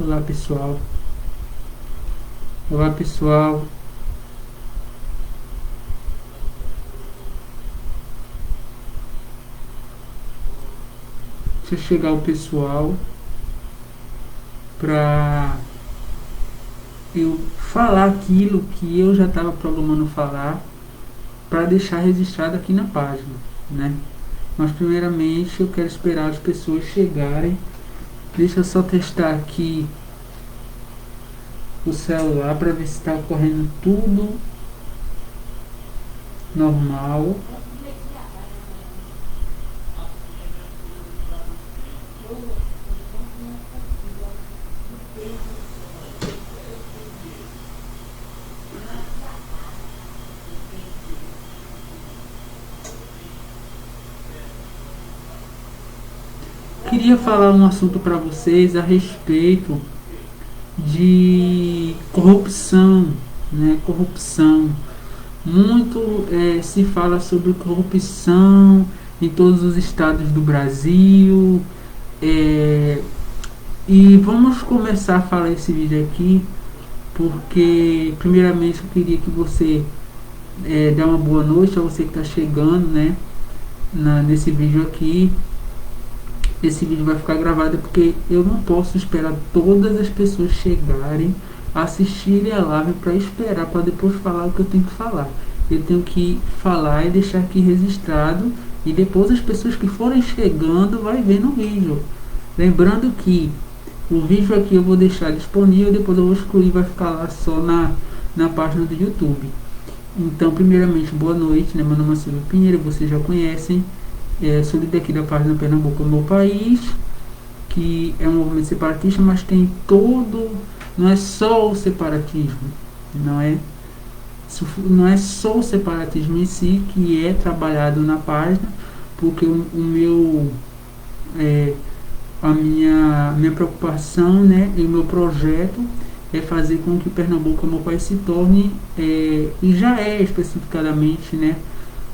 Olá pessoal, olá pessoal, deixa eu chegar o pessoal para eu falar aquilo que eu já estava programando falar para deixar registrado aqui na página, né? Mas primeiramente eu quero esperar as pessoas chegarem. Deixa eu só testar aqui o celular para ver se está correndo tudo normal. Queria falar um assunto para vocês a respeito de corrupção, né? Corrupção. Muito se fala sobre corrupção em todos os estados do Brasil. é, e vamos começar a falar esse vídeo aqui, porque primeiramente eu queria que você dê uma boa noite a você que está chegando, né, nesse vídeo aqui. Esse vídeo vai ficar gravado porque eu não posso esperar todas as pessoas chegarem, assistirem a live para esperar para depois falar o que eu tenho que falar. Eu tenho que falar e deixar aqui registrado, e depois as pessoas que forem chegando vai ver no vídeo. Lembrando que o vídeo aqui eu vou deixar disponível, depois eu vou excluir, vai ficar lá só na página do YouTube. Então, primeiramente, boa noite, né? Meu nome é Silvio Pinheiro, vocês já conhecem. Sou daqui da página Pernambuco é o meu país, que é um movimento separatista, mas tem todo, não é só o separatismo, não é, não é só o separatismo em si que é trabalhado na página, porque o meu, a minha preocupação, né, e o meu projeto é fazer com que Pernambuco é o meu país se torne, e já é especificadamente, né,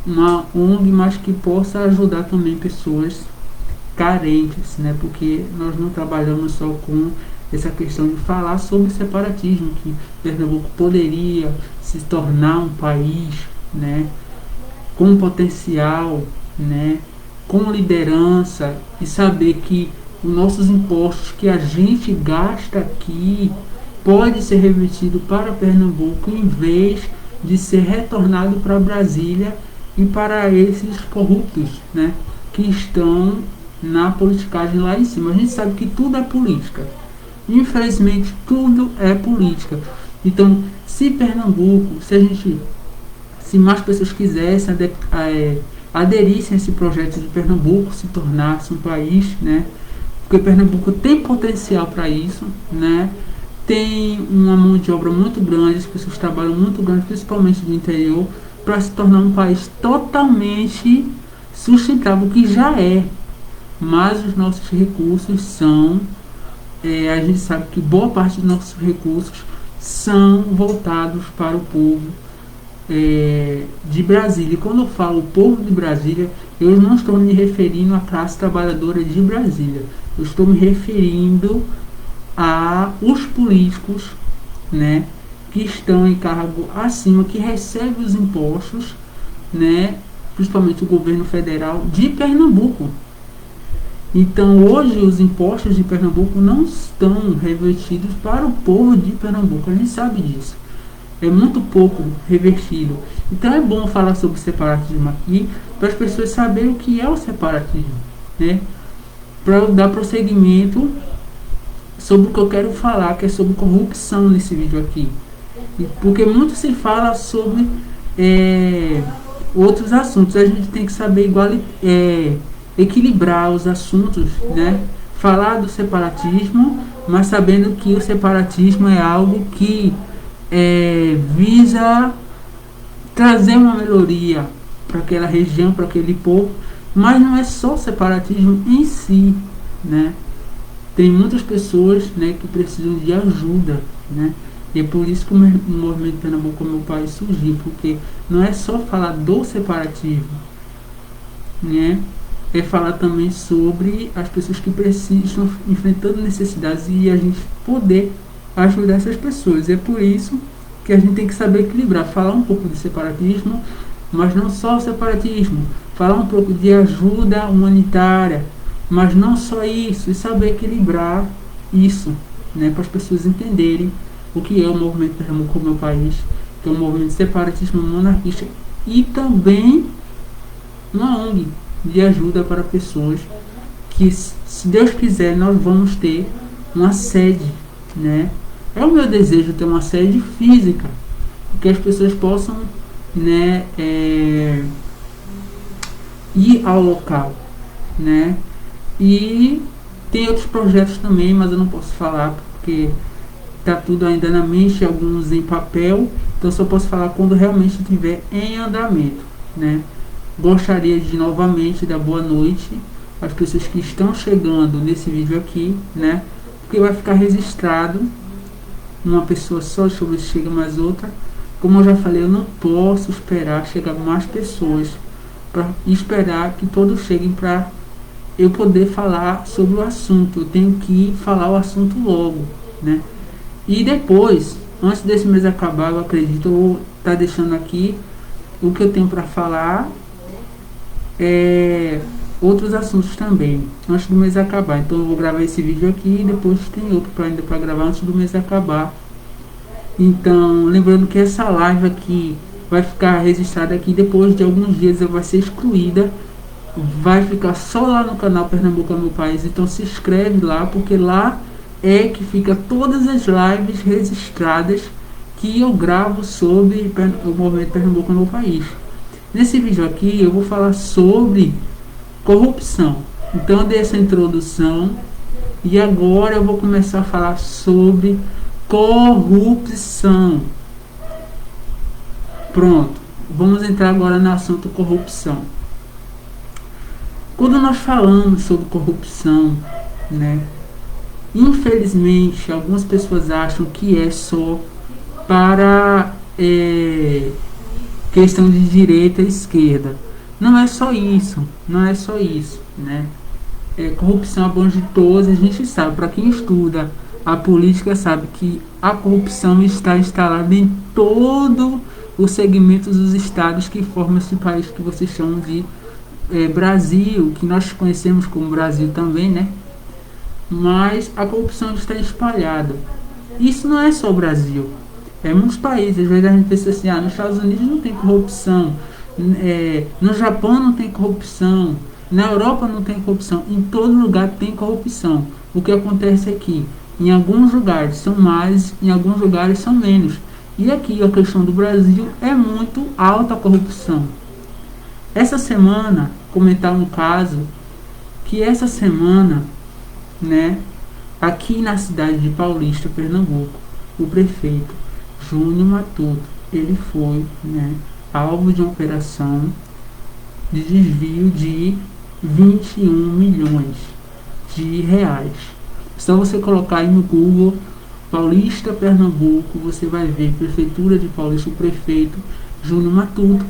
uma ONG, mas que possa ajudar também pessoas carentes, né? Porque nós não trabalhamos só com essa questão de falar sobre separatismo, que Pernambuco poderia se tornar um país, né, com potencial, né, com liderança, e saber que os nossos impostos que a gente gasta aqui pode ser revertido para Pernambuco em vez de ser retornado para Brasília e para esses corruptos, né, que estão na politicagem lá em cima. A gente sabe que tudo é política. Infelizmente, tudo é política. Então, se Pernambuco, se mais pessoas quisessem aderissem a esse projeto de Pernambuco se tornasse um país, né, porque Pernambuco tem potencial para isso, né, tem uma mão de obra muito grande, as pessoas trabalham muito grande, principalmente do interior, para se tornar um país totalmente sustentável, que já é. Mas os nossos recursos são, a gente sabe que boa parte dos nossos recursos são voltados para o povo de Brasília. E quando eu falo povo de Brasília, eu não estou me referindo à classe trabalhadora de Brasília, eu estou me referindo a os políticos, né, que estão em cargo acima, que recebem os impostos, né, principalmente o governo federal de Pernambuco. Então, hoje, os impostos de Pernambuco não estão revertidos para o povo de Pernambuco. A gente sabe disso. É muito pouco revertido. Então, é bom falar sobre separatismo aqui, para as pessoas saberem o que é o separatismo, né? Para eu dar prosseguimento sobre o que eu quero falar, que é sobre corrupção nesse vídeo aqui. Porque muito se fala sobre outros assuntos. A gente tem que saber equilibrar os assuntos, né? Falar do separatismo, mas sabendo que o separatismo é algo que visa trazer uma melhoria para aquela região, para aquele povo, mas não é só o separatismo em si, né? Tem muitas pessoas, né, que precisam de ajuda, né? E é por isso que o movimento Pernambuco é meu país surgiu, porque não é só falar do separatismo, né? é falar também sobre as pessoas que precisam, estão enfrentando necessidades e a gente poder ajudar essas pessoas. É por isso que a gente tem que saber equilibrar, falar um pouco de separatismo, mas não só o separatismo, falar um pouco de ajuda humanitária, mas não só isso, e saber equilibrar isso, né, para as pessoas entenderem o que é o movimento Pernambuco, meu país, que é um movimento separatismo monarquista e também uma ONG de ajuda para pessoas que, se Deus quiser, nós vamos ter uma sede, né? É o meu desejo ter uma sede física, que as pessoas possam, né, ir ao local, né? E tem outros projetos também, mas eu não posso falar porque está tudo ainda na mente, alguns em papel, então só posso falar quando realmente estiver em andamento, né? Gostaria de novamente dar boa noite às pessoas que estão chegando nesse vídeo aqui, né? Porque vai ficar registrado uma pessoa só, deixa eu ver se chega mais outra. Como eu já falei, eu não posso esperar chegar mais pessoas para esperar que todos cheguem para eu poder falar sobre o assunto. Eu tenho que falar o assunto logo, né? E depois, antes desse mês acabar, eu acredito, eu vou estar deixando aqui o que eu tenho para falar, outros assuntos também, antes do mês acabar. Então eu vou gravar esse vídeo aqui e depois tem outro ainda para gravar antes do mês acabar. Então, lembrando que essa live aqui vai ficar registrada aqui, depois de alguns dias ela vai ser excluída, vai ficar só lá no canal Pernambuco é meu país. Então se inscreve lá, porque lá é que fica todas as lives registradas que eu gravo sobre o movimento Pernambuco é meu país. Nesse vídeo aqui eu vou falar sobre corrupção. Então eu dei essa introdução e agora eu vou começar a falar sobre corrupção. Pronto, vamos entrar agora no assunto corrupção. Quando nós falamos sobre corrupção, né, infelizmente algumas pessoas acham que é só para questão de direita e esquerda. Não é só isso, não é só isso, né? Corrupção abrange todos, a gente sabe, para quem estuda a política sabe que a corrupção está instalada em todo os segmentos dos estados que formam esse país que vocês chamam de Brasil, que nós conhecemos como Brasil também, né? Mas a corrupção está espalhada. Isso não é só o Brasil, é muitos países. Às vezes a gente pensa assim, nos Estados Unidos não tem corrupção, no Japão não tem corrupção, na Europa não tem corrupção, em todo lugar tem corrupção. O que acontece é que em alguns lugares são mais, em alguns lugares são menos. E aqui a questão do Brasil é muito alta a corrupção. Essa semana, comentar um caso, que essa semana, né, aqui na cidade de Paulista, Pernambuco, o prefeito Júnior Matuto, ele foi, né, alvo de uma operação de desvio de 21 milhões de reais. Só você colocar aí no Google Paulista, Pernambuco, você vai ver Prefeitura de Paulista, o prefeito Júnior Matuto.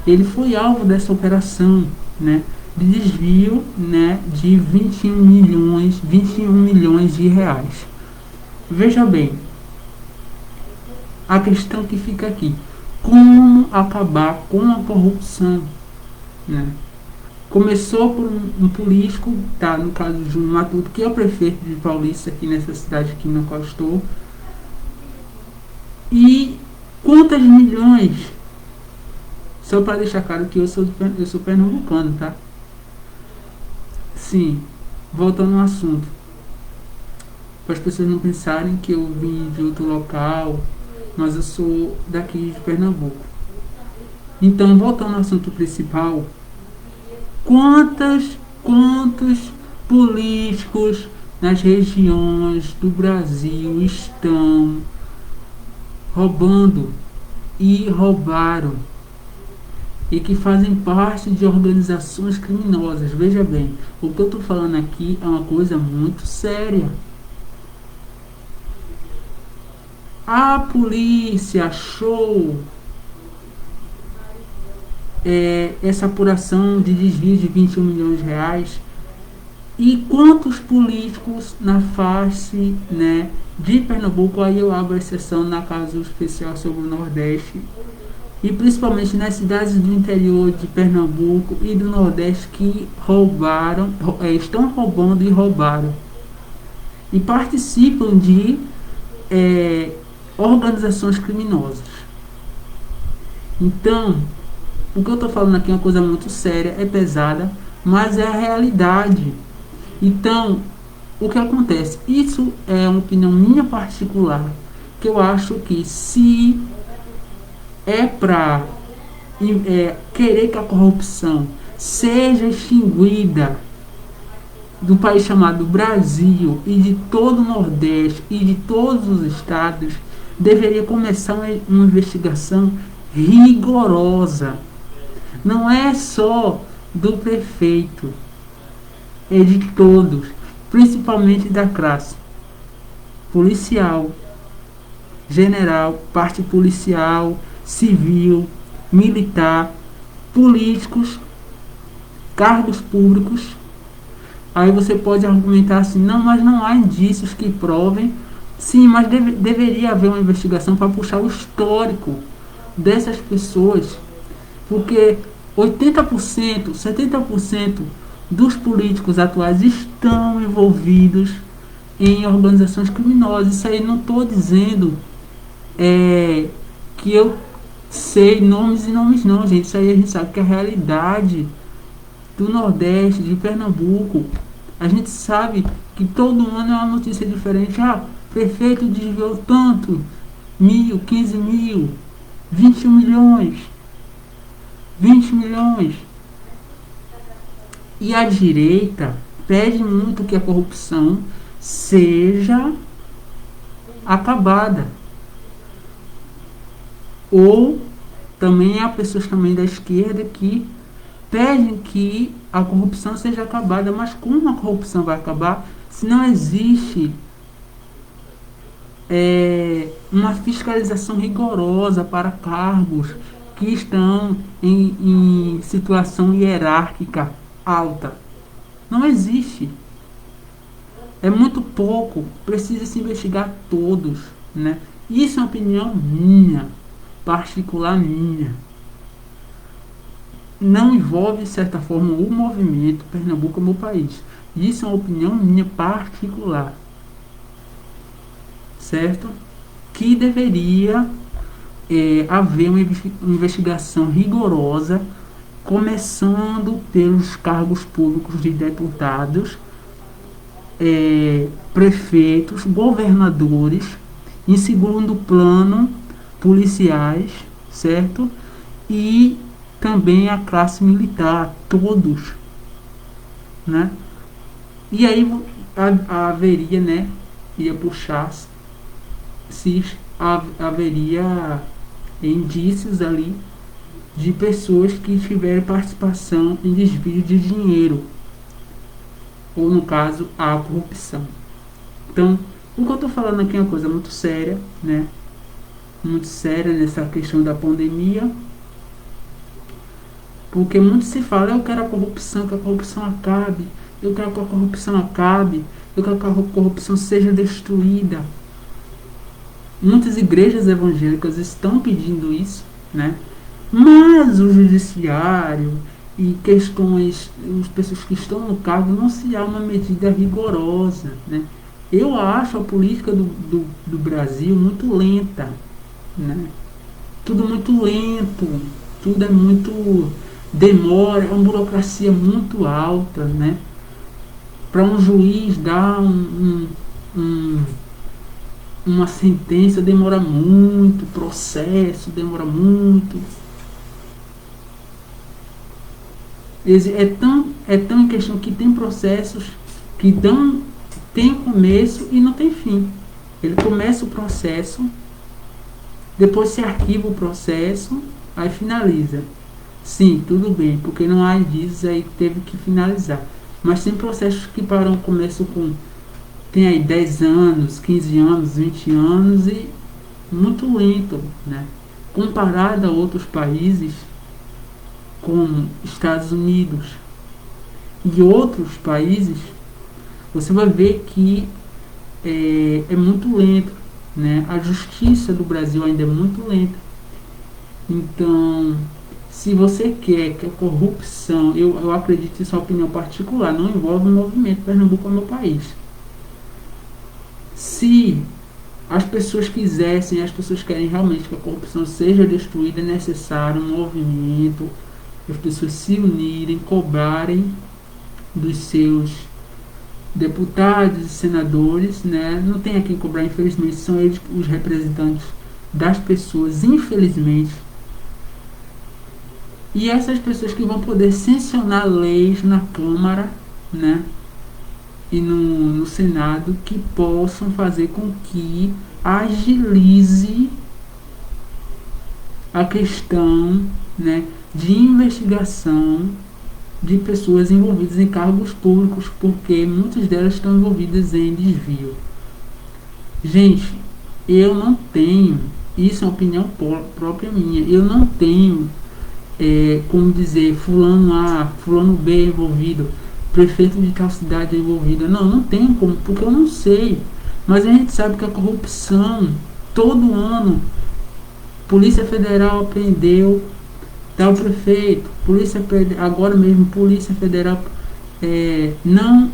Ele foi alvo dessa operação, né, de desvio, né, de 21 milhões de reais. Veja bem, a questão que fica aqui, como acabar com a corrupção, né? Começou por um político, tá, no caso de Júnior Matuto, que é o prefeito de Paulista, aqui nessa cidade aqui na qual estou. E quantos milhões? Só para deixar claro que eu sou pernambucano, tá? Sim, voltando ao assunto, para as pessoas não pensarem que eu vim de outro local, mas eu sou daqui de Pernambuco. Então, voltando ao assunto principal, quantos políticos nas regiões do Brasil estão roubando e roubaram e que fazem parte de organizações criminosas? Veja bem, o que eu estou falando aqui é uma coisa muito séria. A polícia achou essa apuração de desvio de 21 milhões de reais? E quantos políticos na face, né, de Pernambuco, aí eu abro exceção na caso especial sobre o Nordeste, e principalmente nas cidades do interior de Pernambuco e do Nordeste que estão roubando e roubaram, e participam de é, organizações criminosas. Então, o que eu estou falando aqui é uma coisa muito séria, é pesada, mas é a realidade. Então, o que acontece? Isso é uma opinião minha particular, que eu acho que se é para querer que a corrupção seja extinguida do país chamado Brasil e de todo o Nordeste e de todos os estados, deveria começar uma investigação rigorosa. Não é só do prefeito, é de todos, principalmente da classe policial, general, parte policial, civil, militar, políticos, cargos públicos. Aí você pode argumentar assim, não, mas não há indícios que provem. Sim, mas deveria haver uma investigação para puxar o histórico dessas pessoas, porque 80%, 70% dos políticos atuais estão envolvidos em organizações criminosas. Isso aí não estou dizendo que eu sei nomes e nomes não, gente. Isso aí a gente sabe que é a realidade do Nordeste, de Pernambuco. A gente sabe que todo ano é uma notícia diferente. Ah, prefeito desviou tanto, 15 mil, 21 milhões, 20 milhões. E a direita pede muito que a corrupção seja acabada. Ou também há pessoas também da esquerda que pedem que a corrupção seja acabada. Mas como a corrupção vai acabar se não existe uma fiscalização rigorosa para cargos que estão em situação hierárquica alta? Não existe. É muito pouco. Precisa se investigar todos, né? Isso é uma opinião minha, particular minha. Não envolve, de certa forma, o movimento Pernambuco é meu país. Isso é uma opinião minha particular, certo? Que deveria haver uma investigação rigorosa, começando pelos cargos públicos de deputados, prefeitos, governadores, em segundo plano, policiais, certo? E também a classe militar, todos, né? E aí haveria, né, ia puxar se haveria indícios ali de pessoas que tiveram participação em desvio de dinheiro, ou no caso, a corrupção. Então, o que eu estou falando aqui é uma coisa muito séria, né? Muito séria nessa questão da pandemia, porque muito se fala, eu quero a corrupção, que a corrupção acabe, eu quero que a corrupção acabe, eu quero que a corrupção seja destruída. Muitas igrejas evangélicas estão pedindo isso, né? Mas o judiciário e questões, as pessoas que estão no cargo, não se há uma medida rigorosa, né? Eu acho a política do Brasil muito lenta, né? Tudo muito lento, tudo é muito demora, é uma burocracia muito alta, né? Para um juiz dar uma sentença demora muito, processo demora muito. É tão em questão que tem processos que tem começo e não tem fim. Ele começa o processo, depois se arquiva o processo, aí finaliza. Sim, tudo bem, porque não há indícios, aí teve que finalizar. Mas tem processos que param, começam com, tem aí 10 anos, 15 anos, 20 anos e muito lento, né? Comparado a outros países, como Estados Unidos e outros países, você vai ver que é muito lento, né? A justiça do Brasil ainda é muito lenta. Então, se você quer que a corrupção, eu acredito em sua opinião particular, não envolve o movimento Pernambuco é meu país. Se as pessoas quisessem, as pessoas querem realmente que a corrupção seja destruída, é necessário um movimento, as pessoas se unirem, cobrarem dos seus deputados e senadores, né? Não tem a quem cobrar, infelizmente, são eles os representantes das pessoas, infelizmente. E essas pessoas que vão poder sancionar leis na Câmara, né? E no Senado, que possam fazer com que agilize a questão, né, de investigação de pessoas envolvidas em cargos públicos, porque muitas delas estão envolvidas em desvio. Gente, eu não tenho, isso é uma opinião própria minha, eu não tenho como dizer fulano A, fulano B envolvido, prefeito de tal cidade envolvido. Não tem como, porque eu não sei. Mas a gente sabe que a corrupção, todo ano, Polícia Federal prendeu tal prefeito, agora mesmo Polícia Federal não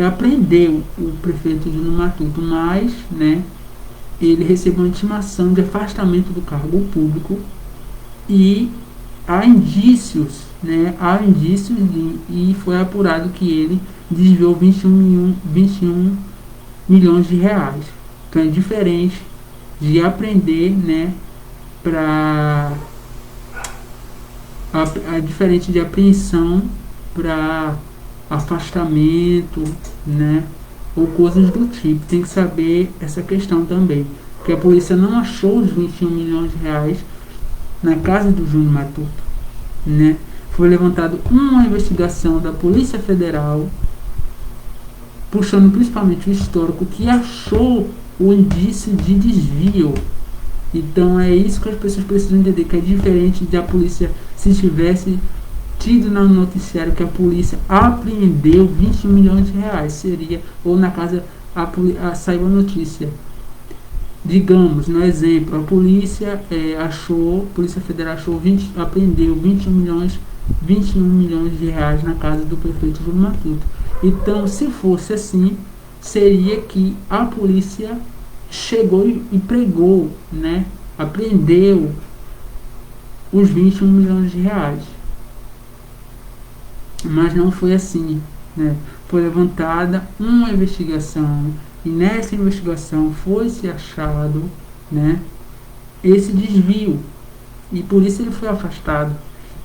apreendeu o prefeito de Matuto, mas, né, ele recebeu uma intimação de afastamento do cargo público e há indícios, né, e foi apurado que ele desviou 21 milhões de reais. Então é diferente de apreender, né, diferente de apreensão para afastamento, né, ou coisas do tipo. Tem que saber essa questão também, porque a polícia não achou os 21 milhões de reais na casa do Júnior Matuto, né? Foi levantado uma investigação da Polícia Federal, puxando principalmente o histórico, que achou o indício de desvio. Então é isso que as pessoas precisam entender, que é diferente da polícia, se tivesse tido no noticiário que a polícia apreendeu 21 milhões de reais, seria, ou na casa saiu a notícia. Digamos, no exemplo, a polícia Polícia Federal apreendeu 21 milhões de reais na casa do prefeito Júnior Matuto. Então, se fosse assim, seria que a polícia chegou e pregou, né, apreendeu os 21 milhões de reais. Mas não foi assim, né? Foi levantada uma investigação e nessa investigação foi se achado, né, esse desvio, e por isso ele foi afastado.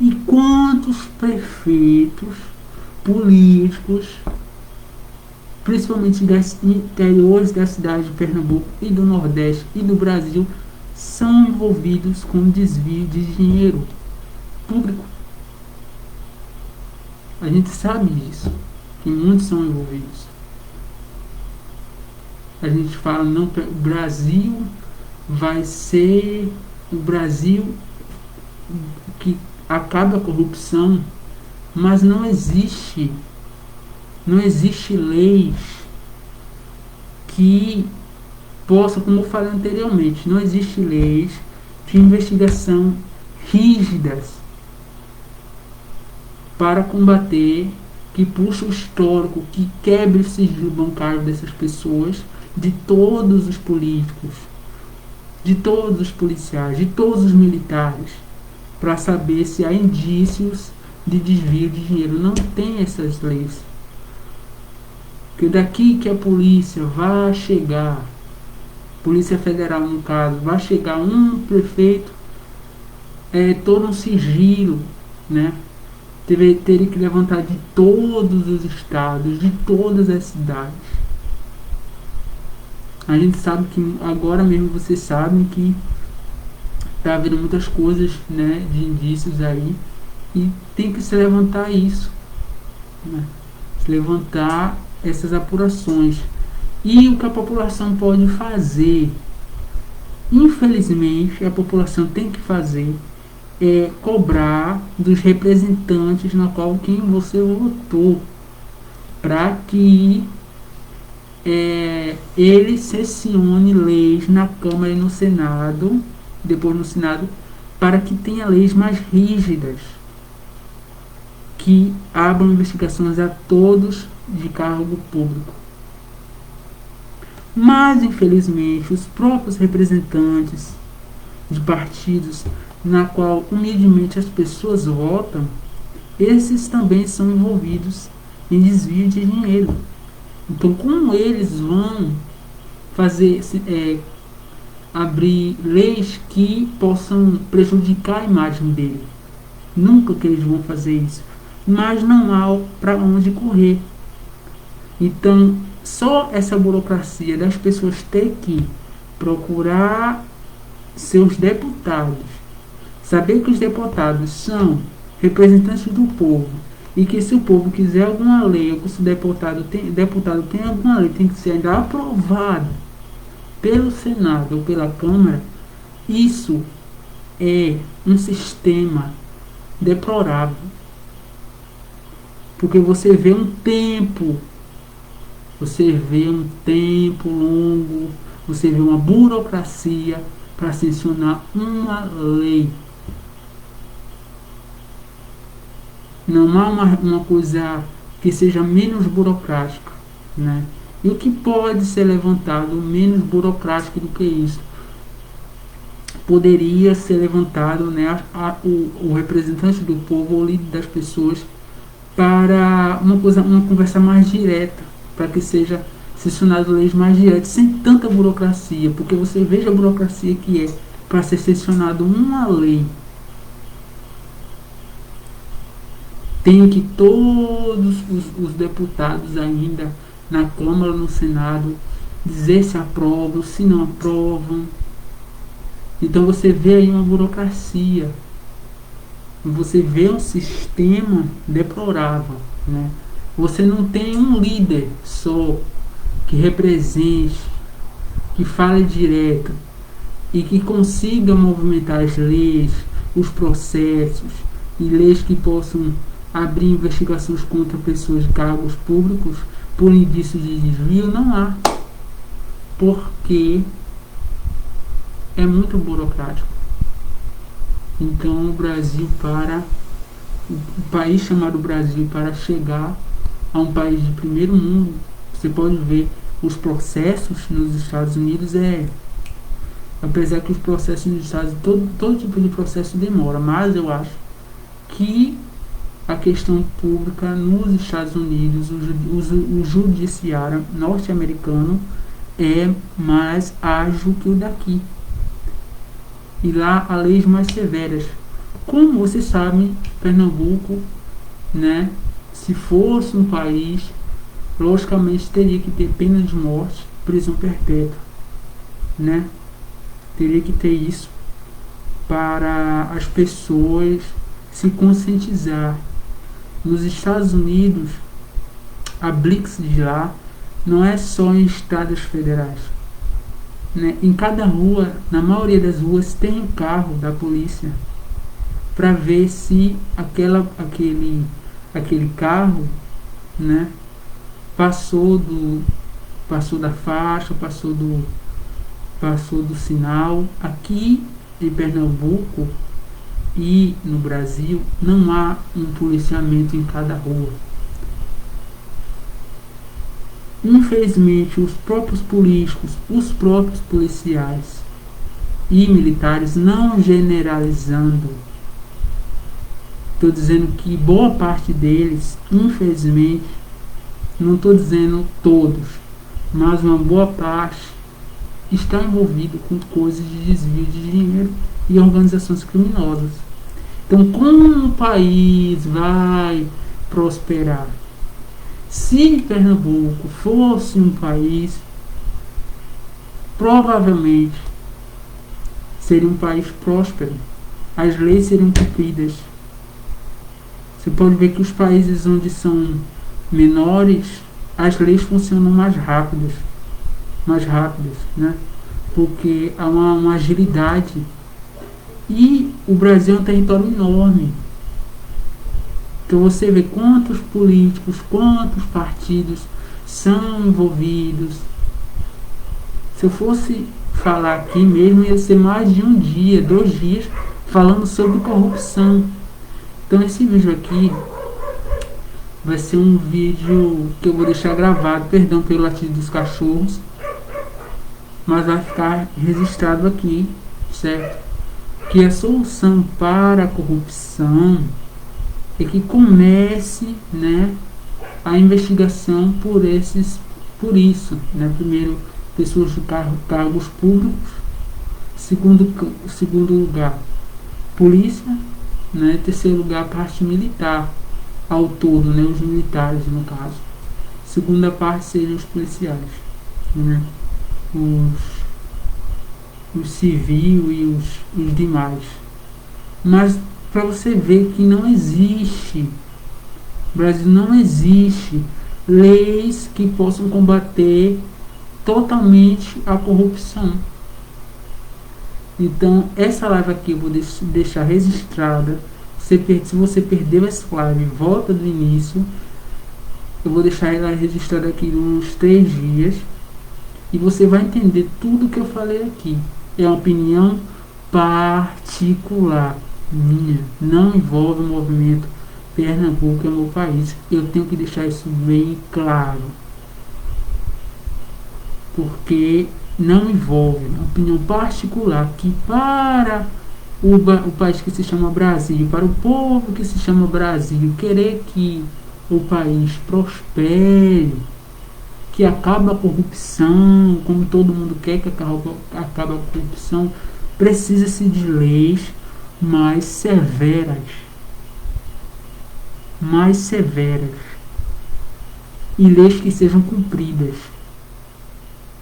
E quantos prefeitos políticos, principalmente das interiores da cidade de Pernambuco e do Nordeste e do Brasil, são envolvidos com desvio de dinheiro público? A gente sabe disso, que muitos são envolvidos. A gente fala, não, o Brasil vai ser o Brasil que acaba a corrupção, mas não existe leis que possa, como eu falei anteriormente, não existe leis de investigação rígidas para combater, que puxe o histórico, que quebre o sigilo bancário dessas pessoas, de todos os políticos, de todos os policiais, de todos os militares, para saber se há indícios de desvio de dinheiro. Não tem essas leis. Porque daqui que a polícia vai chegar, Polícia Federal no caso, vai chegar um prefeito, todo um sigilo, né? Teria que levantar de todos os estados, de todas as cidades. A gente sabe que agora mesmo vocês sabem que está havendo muitas coisas, né, de indícios aí, e tem que se levantar isso, né? Se levantar essas apurações. E o que a população pode fazer, infelizmente a população tem que fazer, cobrar dos representantes na qual quem você votou, para que ele sessione leis na Câmara e no Senado, depois no Senado, para que tenha leis mais rígidas, que abram investigações a todos de cargo público. Mas, infelizmente, os próprios representantes de partidos na qual humildemente as pessoas votam, esses também são envolvidos em desvio de dinheiro. Então, como eles vão fazer abrir leis que possam prejudicar a imagem dele? Nunca que eles vão fazer isso. Mas não há para onde correr. Então, só essa burocracia das pessoas ter que procurar seus deputados, saber que os deputados são representantes do povo, e que se o povo quiser alguma lei, ou se o deputado tem alguma lei, tem que ser ainda aprovado pelo Senado ou pela Câmara, isso é um sistema deplorável. Porque você vê um tempo longo, você vê uma burocracia para sancionar uma lei. Não há uma coisa que seja menos burocrática, né? E o que pode ser levantado menos burocrático do que isso? Poderia ser levantado, né, o representante do povo, o líder das pessoas, para uma conversa mais direta, para que seja sancionado leis mais diretas, sem tanta burocracia, porque você veja a burocracia que é para ser sancionado uma lei. Tem que todos os deputados ainda na Câmara, no Senado, dizer se aprovam, se não aprovam. Então você vê aí uma burocracia. Você vê um sistema deplorável, né? Você não tem um líder só que represente, que fale direto e que consiga movimentar as leis, os processos e leis que possam abrir investigações contra pessoas de cargos públicos por indícios de desvio. Não há, porque é muito burocrático. Então o país chamado Brasil, para chegar a um país de primeiro mundo, você pode ver os processos nos Estados Unidos, apesar que os processos nos Estados Unidos, todo tipo de processo demora, mas eu acho que a questão pública nos Estados Unidos, o judiciário norte-americano é mais ágil que o daqui. E lá há leis mais severas. Como vocês sabem, Pernambuco, né, se fosse um país, logicamente teria que ter pena de morte, prisão perpétua, né? Teria que ter isso para as pessoas se conscientizar. Nos Estados Unidos, a blitz de lá não é só em estradas federais, né? Em cada rua, na maioria das ruas, tem um carro da polícia para ver se aquele carro, né, passou da faixa, passou do sinal. Aqui em Pernambuco e no Brasil não há um policiamento em cada rua. Infelizmente, os próprios políticos, os próprios policiais e militares, não generalizando, estou dizendo que boa parte deles, infelizmente, não estou dizendo todos, mas uma boa parte está envolvido com coisas de desvio de dinheiro e organizações criminosas. Então, como o país vai prosperar? Se Pernambuco fosse um país, provavelmente seria um país próspero. As leis seriam cumpridas. Você pode ver que os países onde são menores, as leis funcionam mais rápidas, né? Porque há uma agilidade. E o Brasil é um território enorme. Então você vê quantos políticos, quantos partidos são envolvidos. Se eu fosse falar aqui mesmo, ia ser mais de um dia, 2 dias, falando sobre corrupção. Então esse vídeo aqui vai ser um vídeo que eu vou deixar gravado, perdão pelo latido dos cachorros, mas vai ficar registrado aqui, certo? Que a solução para a corrupção é que comece, né, a investigação por isso, né? Primeiro, pessoas de cargos públicos. Segundo lugar, polícia, né? Terceiro lugar, parte militar, ao todo, né? Os militares, no caso. Segunda parte seriam os policiais, né? Os civil e os demais. Mas para você ver que não existe, no Brasil não existe leis que possam combater totalmente a corrupção. Então essa live aqui eu vou deixar registrada. Se você perdeu essa live, volta do início. Eu vou deixar ela registrada aqui uns 3 dias e você vai entender tudo que eu falei aqui. É uma opinião particular minha, não envolve o movimento Pernambuco é o meu país. Eu tenho que deixar isso bem claro, porque não envolve uma opinião particular que para o país que se chama Brasil, para o povo que se chama Brasil, querer que o país prospere, que acabe a corrupção, como todo mundo quer que acabe a corrupção, precisa-se de leis mais severas, e leis que sejam cumpridas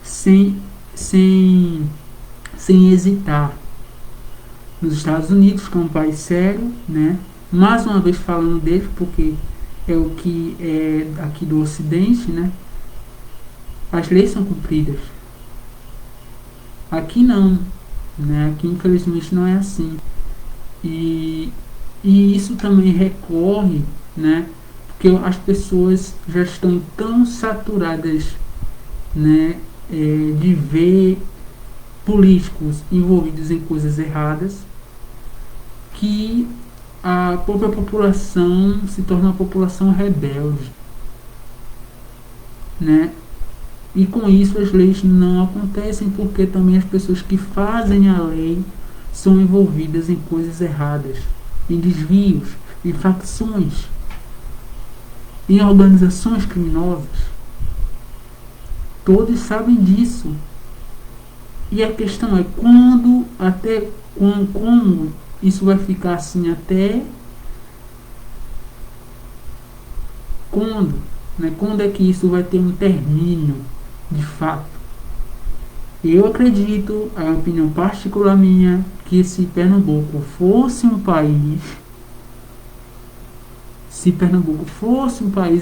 sem hesitar. Nos Estados Unidos, que é um país sério, né? Mais uma vez falando deles, porque é o que é aqui do Ocidente, né? As leis são cumpridas. Aqui não, né? Aqui infelizmente não é assim. E isso também recorre, né? Porque as pessoas já estão tão saturadas, né? De ver políticos envolvidos em coisas erradas, que a própria população se torna uma população rebelde, né? E com isso as leis não acontecem, porque também as pessoas que fazem a lei são envolvidas em coisas erradas, em desvios, em facções, em organizações criminosas. Todos sabem disso. E a questão é como isso vai ficar assim até quando, né? Quando é que isso vai ter um término de fato? Eu acredito, é uma opinião particular minha, que se Pernambuco fosse um país,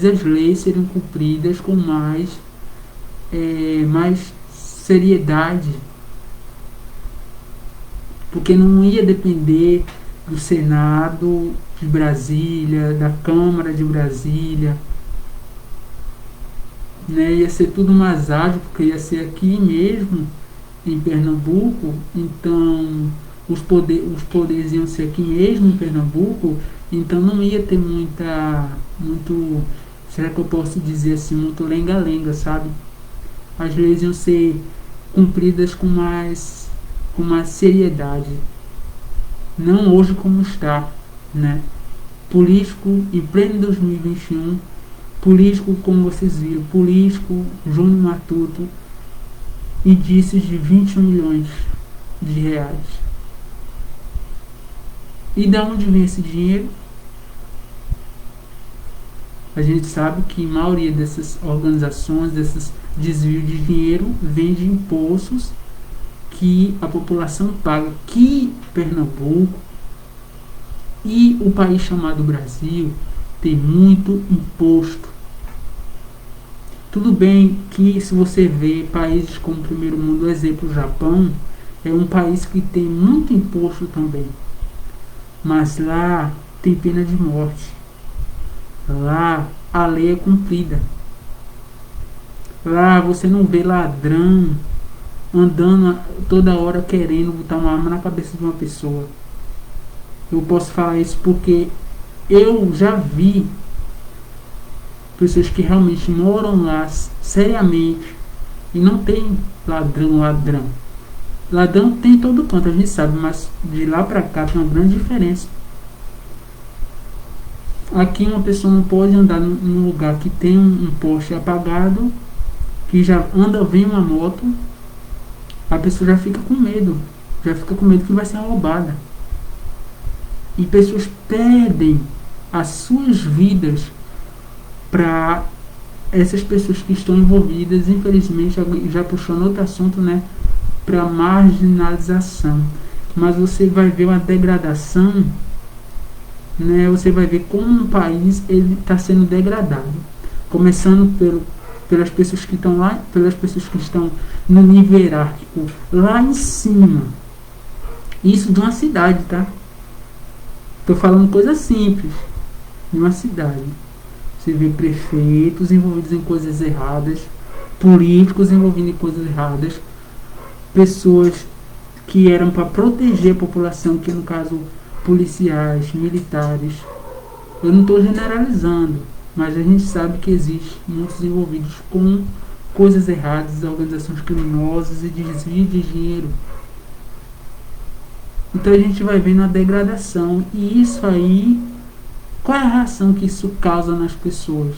as leis seriam cumpridas com mais seriedade, porque não ia depender do Senado de Brasília, da Câmara de Brasília, né? Ia ser tudo mais ágil, porque ia ser aqui mesmo em Pernambuco. Então os poderes iam ser aqui mesmo em Pernambuco, então não ia ter muito, será que eu posso dizer assim, muito lenga-lenga, sabe? As leis iam ser cumpridas com mais seriedade, não hoje como está, né? Político em pleno 2021, político, como vocês viram, político Júnior Matuto, indícios de 21 milhões de reais. E de onde vem esse dinheiro? A gente sabe que a maioria dessas organizações, desses desvios de dinheiro, vem de impostos que a população paga, que Pernambuco e o país chamado Brasil tem muito imposto. Tudo bem que se você vê países como o primeiro mundo, exemplo, o Japão, é um país que tem muito imposto também. Mas lá tem pena de morte. Lá a lei é cumprida. Lá você não vê ladrão andando toda hora querendo botar uma arma na cabeça de uma pessoa. Eu posso falar isso porque eu já vi pessoas que realmente moram lá seriamente e não tem ladrão. Ladrão tem em todo canto, a gente sabe, mas de lá pra cá tem uma grande diferença. Aqui uma pessoa não pode andar num lugar que tem um poste apagado, que já anda, vem uma moto, a pessoa já fica com medo que vai ser roubada. E pessoas perdem as suas vidas para essas pessoas que estão envolvidas, infelizmente, já puxando outro assunto, né, para marginalização. Mas você vai ver uma degradação, né, você vai ver como um país ele está sendo degradado, começando pelas pessoas que estão lá, pelas pessoas que estão no nível hierárquico lá em cima. Isso de uma cidade, tá? Tô falando coisa simples de uma cidade. Você vê prefeitos envolvidos em coisas erradas, políticos envolvidos em coisas erradas, pessoas que eram para proteger a população, que no caso policiais, militares. Eu não estou generalizando, mas a gente sabe que existe muitos envolvidos com coisas erradas, organizações criminosas e desvio de dinheiro. Então a gente vai vendo a degradação. E isso aí, qual é a reação que isso causa nas pessoas?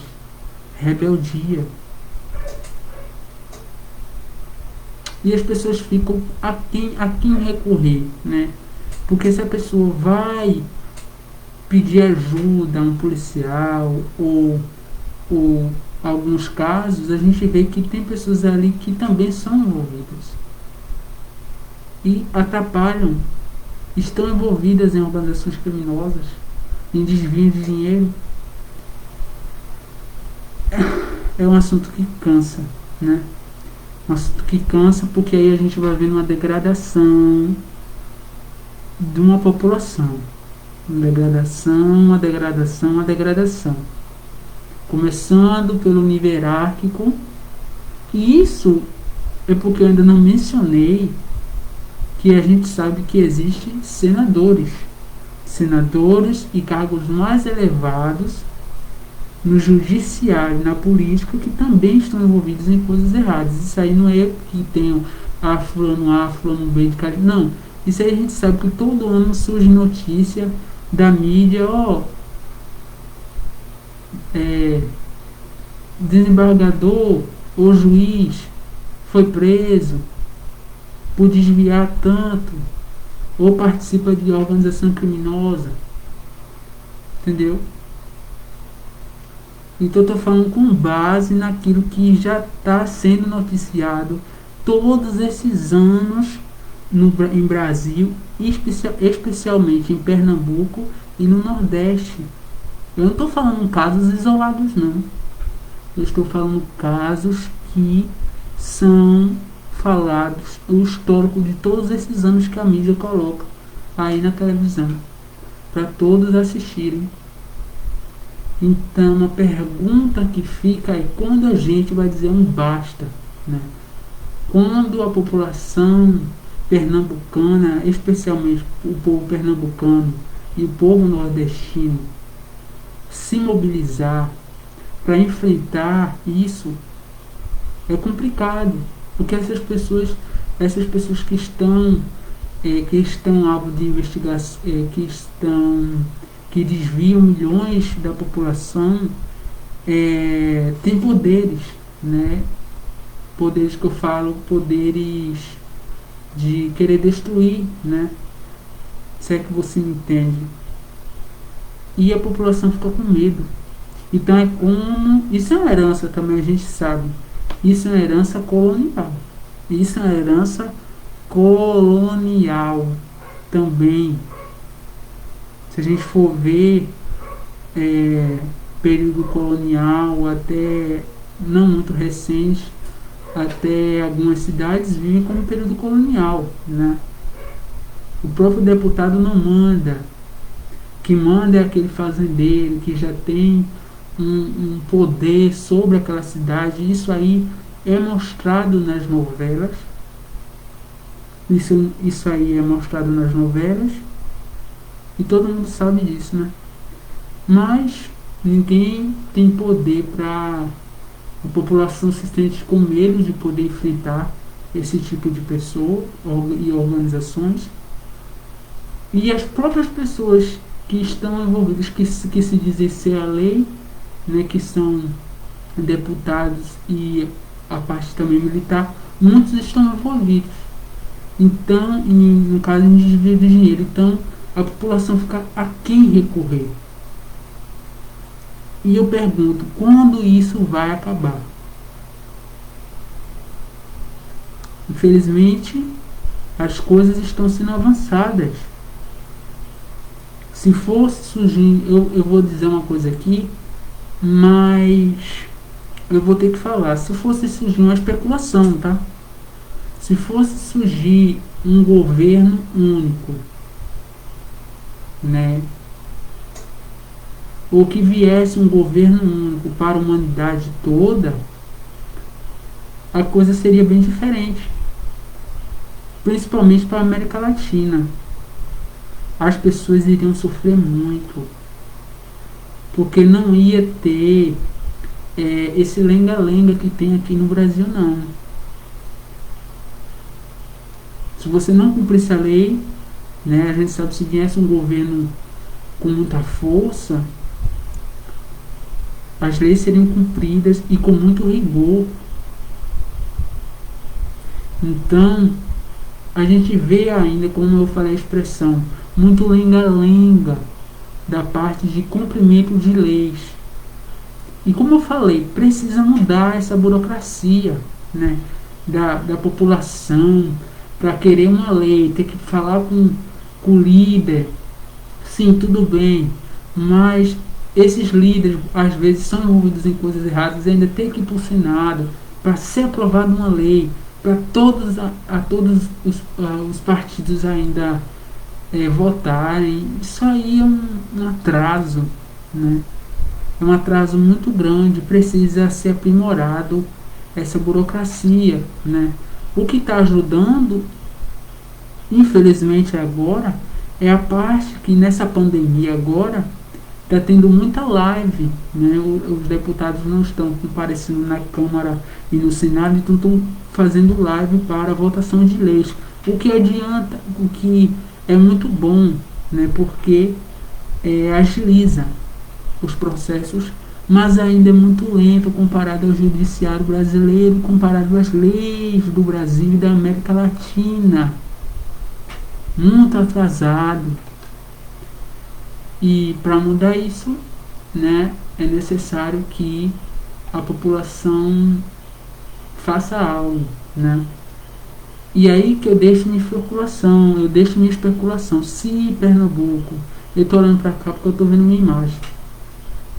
Rebeldia. E as pessoas ficam a quem recorrer, né? Porque se a pessoa vai pedir ajuda a um policial ou alguns casos, a gente vê que tem pessoas ali que também são envolvidas e atrapalham, estão envolvidas em organizações criminosas, em desvio de dinheiro. É um assunto que cansa, né? Um assunto que cansa, porque aí a gente vai vendo uma degradação de uma população. Uma degradação. Começando pelo nível hierárquico. E isso é porque eu ainda não mencionei que a gente sabe que existem senadores e cargos mais elevados no judiciário, na política, que também estão envolvidos em coisas erradas. Isso aí não é que tem fulano A, fulano B de cara. Não. Isso aí a gente sabe que todo ano surge notícia da mídia, desembargador ou juiz foi preso por desviar tanto, ou participa de organização criminosa. Entendeu? Então eu estou falando com base naquilo que já está sendo noticiado todos esses anos em Brasil, especialmente em Pernambuco e no Nordeste. Eu não estou falando casos isolados, não. Eu estou falando casos que são falados, o histórico de todos esses anos que a mídia coloca aí na televisão, para todos assistirem. Então, a pergunta que fica é quando a gente vai dizer um basta, né? Quando a população pernambucana, especialmente o povo pernambucano e o povo nordestino, se mobilizar para enfrentar isso, é complicado, porque essas pessoas que estão alvo de investigação, que desviam milhões da população, têm poderes, né? Poderes que eu falo, poderes de querer destruir, né? Se é que você me entende. E a população fica com medo. Então é como... Isso é uma herança também, a gente sabe. Isso é uma herança colonial também. Se a gente for ver período colonial até não muito recente, até algumas cidades vivem como período colonial, né? O próprio deputado não manda, que manda é aquele fazendeiro que já tem um poder sobre aquela cidade. Isso aí é mostrado nas novelas. Isso aí é mostrado nas novelas e todo mundo sabe disso, né? Mas ninguém tem poder para a população se sente com medo de poder enfrentar esse tipo de pessoa e organizações. E as próprias pessoas que estão envolvidas, que se dizem ser a lei, né, que são deputados e a parte também militar, muitos estão envolvidos. Então, no caso de desvio de dinheiro, então a população fica a quem recorrer. E eu pergunto, quando isso vai acabar? Infelizmente, as coisas estão sendo avançadas. Se fosse surgir, eu vou dizer uma coisa aqui, mas eu vou ter que falar. Se fosse surgir uma especulação, tá? Se fosse surgir um governo único, né? Ou que viesse um governo único para a humanidade toda, a coisa seria bem diferente. Principalmente para a América Latina. As pessoas iriam sofrer muito. Porque não ia ter esse lenga-lenga que tem aqui no Brasil, não. Se você não cumprisse a lei, né, a gente sabe, se viesse um governo com muita força, as leis seriam cumpridas e com muito rigor. Então, a gente vê ainda, como eu falei a expressão, muito lenga-lenga da parte de cumprimento de leis. E como eu falei, precisa mudar essa burocracia, né, da população para querer uma lei, ter que falar com o líder. Sim, tudo bem, mas esses líderes às vezes são envolvidos em coisas erradas e ainda tem que ir para o Senado para ser aprovada uma lei, para todos os partidos ainda votarem. Isso aí é um atraso, né? É um atraso muito grande, precisa ser aprimorado essa burocracia, né? O que está ajudando, infelizmente agora, é a parte que nessa pandemia agora está tendo muita live, né? Os deputados não estão comparecendo na Câmara e no Senado, então estão fazendo live para a votação de leis. O que adianta, o que é muito bom, né? Porque agiliza os processos, mas ainda é muito lento comparado ao judiciário brasileiro, comparado às leis do Brasil e da América Latina. Muito atrasado. E para mudar isso, né, é necessário que a população faça algo, né? E aí que eu deixo minha especulação, se Pernambuco, eu estou olhando para cá porque eu estou vendo minha imagem,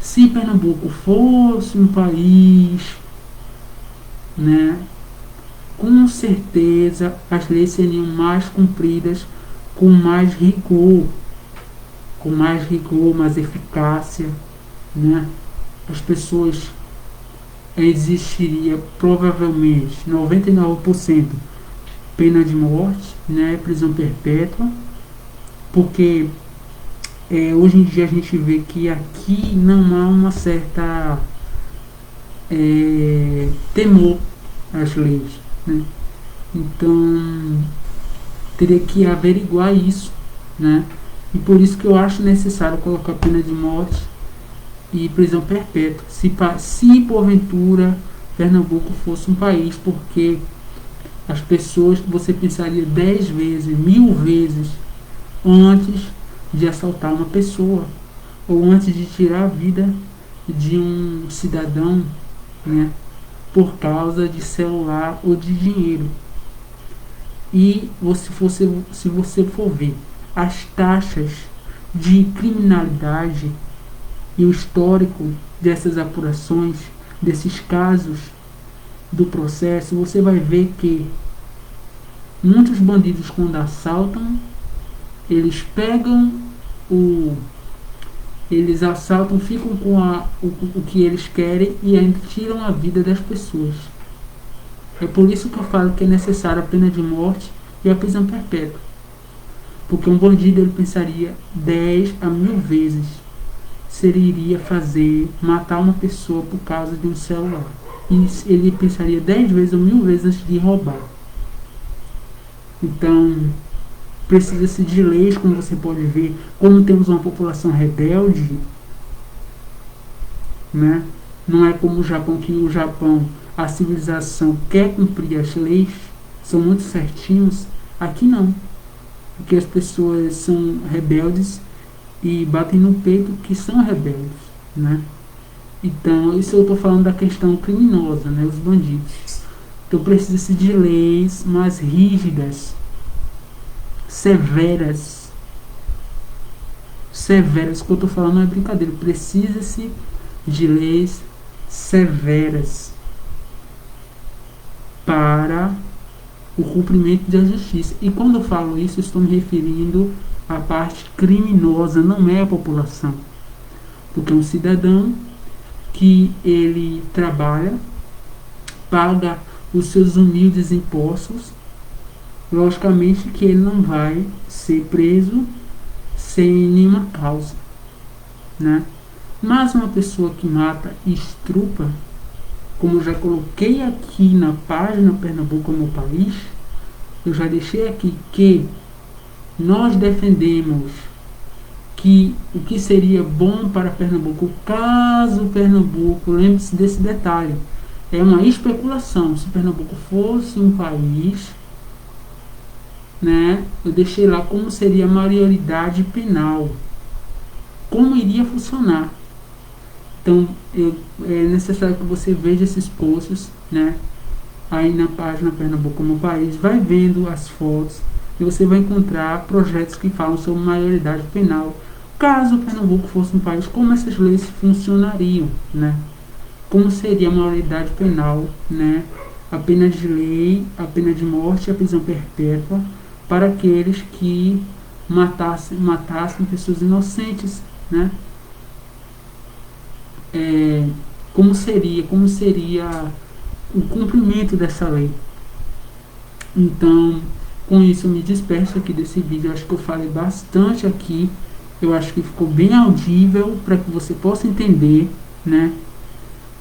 se Pernambuco fosse um país, né, com certeza as leis seriam mais cumpridas com mais rigor, mais eficácia, né? As pessoas, existiria provavelmente 99% pena de morte, né, prisão perpétua, porque hoje em dia a gente vê que aqui não há uma certa temor às leis, né? Então teria que averiguar isso, né? E por isso que eu acho necessário colocar pena de morte e prisão perpétua, se porventura Pernambuco fosse um país, porque as pessoas, você pensaria 10 vezes, 1000 vezes antes de assaltar uma pessoa ou antes de tirar a vida de um cidadão, né, por causa de celular ou de dinheiro. E se você for ver as taxas de criminalidade e o histórico dessas apurações, desses casos do processo, você vai ver que muitos bandidos, quando assaltam, eles pegam Eles assaltam, ficam com o que eles querem e ainda tiram a vida das pessoas. É por isso que eu falo que é necessária a pena de morte e a prisão perpétua. Porque um bandido ele pensaria 10 a 1000 vezes se ele iria matar uma pessoa por causa de um celular. E ele pensaria 10 vezes ou 1000 vezes antes de roubar. Então, precisa-se de leis, como você pode ver, como temos uma população rebelde, né? Não é como o Japão, que o Japão, a civilização quer cumprir as leis, são muito certinhos. Aqui não, porque as pessoas são rebeldes e batem no peito que são rebeldes, né? Então, isso eu estou falando da questão criminosa, né? Os bandidos. Então, precisa-se de leis mais rígidas, severas. Severas, o que eu estou falando não é brincadeira. Precisa-se de leis severas para o cumprimento da justiça. E quando eu falo isso, estou me referindo à parte criminosa, não é a população. Porque um cidadão que ele trabalha, paga os seus humildes impostos, logicamente que ele não vai ser preso sem nenhuma causa, né? Mas uma pessoa que mata e estrupa, como eu já coloquei aqui na página Pernambuco é meu país, eu já deixei aqui que nós defendemos que o que seria bom para Pernambuco, caso Pernambuco, lembre-se desse detalhe, é uma especulação. Se Pernambuco fosse um país, né, eu deixei lá como seria a maioridade penal, como iria funcionar. Então, é necessário que você veja esses posts, né, aí na página Pernambuco como país, vai vendo as fotos e você vai encontrar projetos que falam sobre maioridade penal. Caso Pernambuco fosse um país, como essas leis funcionariam, né? Como seria a maioridade penal, né? A pena de lei, a pena de morte e a prisão perpétua para aqueles que matassem pessoas inocentes, né? Como seria o cumprimento dessa lei. Então, com isso eu me despeço aqui desse vídeo. Eu acho que eu falei bastante aqui. Eu acho que ficou bem audível para que você possa entender, né?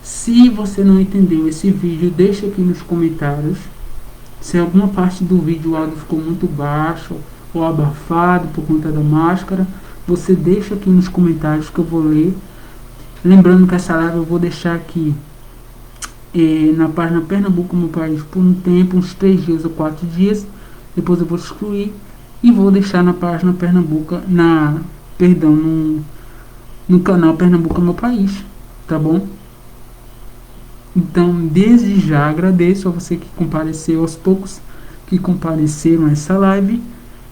Se você não entendeu esse vídeo, deixa aqui nos comentários. Se alguma parte do vídeo o áudio ficou muito baixo ou abafado por conta da máscara, você deixa aqui nos comentários que eu vou ler. Lembrando que essa live eu vou deixar aqui na página Pernambuco meu país por um tempo, uns 3 dias ou 4 dias. Depois eu vou excluir e vou deixar na página Pernambuco, no canal Pernambuco meu país, tá bom? Então, desde já agradeço a você que compareceu, aos poucos que compareceram a essa live,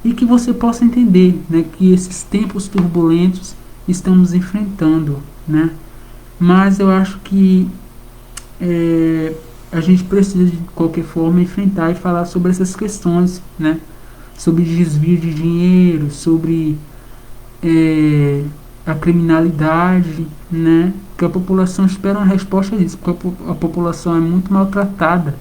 e que você possa entender, né, que esses tempos turbulentos estamos enfrentando, né? Mas eu acho que a gente precisa de qualquer forma enfrentar e falar sobre essas questões, né? Sobre desvio de dinheiro, sobre a criminalidade, né? Que a população espera uma resposta disso, porque a população é muito maltratada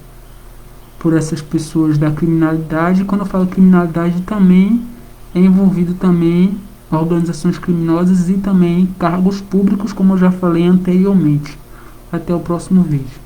por essas pessoas da criminalidade. E quando eu falo criminalidade, também é envolvido também organizações criminosas e também cargos públicos, como eu já falei anteriormente. Até o próximo vídeo.